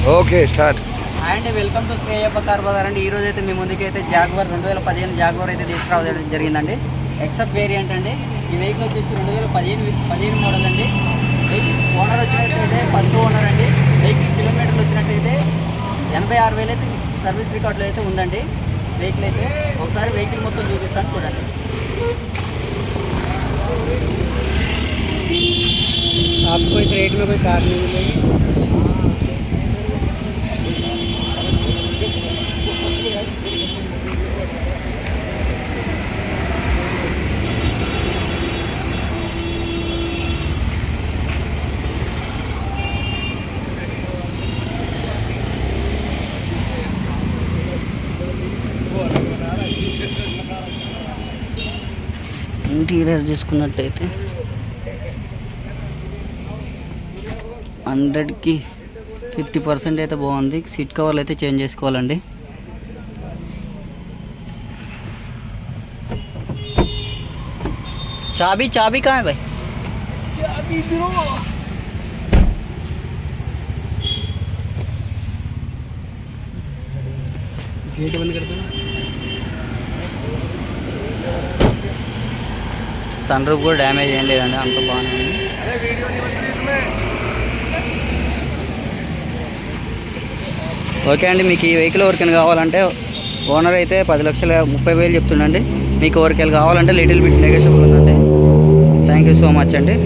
Okay start. And welcome to Shreyappa car bazaar అండి. ఈరోజు అయితే మీ ముందుకైతే జాగ్వార్ 2015 జాగ్వార్ అయితే తీసుకురావడం జరిగిందండి. ఎక్సెప్ట్ వేరియంట్ అండి. ఈ వెహికల్ వచ్చేసి 2015 మోడల్ అండి. ఓనర్ వచ్చినట్టయితే ఫస్ట్ ఓనర్ అండి. వెహికల్ కిలోమీటర్లు వచ్చినట్టయితే 86,000 అయితే సర్వీస్ రికార్డులో అయితే ఉందండి. వెహికల్ అయితే ఒకసారి వెహికల్ మొత్తం చూపిస్తాను చూడండి. आपको इस रेट में कोई कार नहीं मिलेगी. ఇంటీరియర్ చూసుకున్నట్టయితే 100కి 50% అయితే బాగుంది. సీట్ కవర్లు అయితే చేంజ్ చేసుకోవాలండి. चाबी कहाँ है भाई? चाबी ब्रो. गेट बंद कर दो. సన్ రూఫ్ కూడా డ్యామేజ్ ఏం లేదండి, అంత బాగానే ఉంది. ఓకే అండి, మీకు ఈ వెహికల్ ఎవరికైనా కావాలంటే ఓనర్ అయితే 10,30,000 చెప్తుండండి. మీకు ఎవరికైనా కావాలంటే లిటిల్ బిట్ నెగోషియబుల్ ఉందండి. థ్యాంక్ యూ సో మచ్ అండి.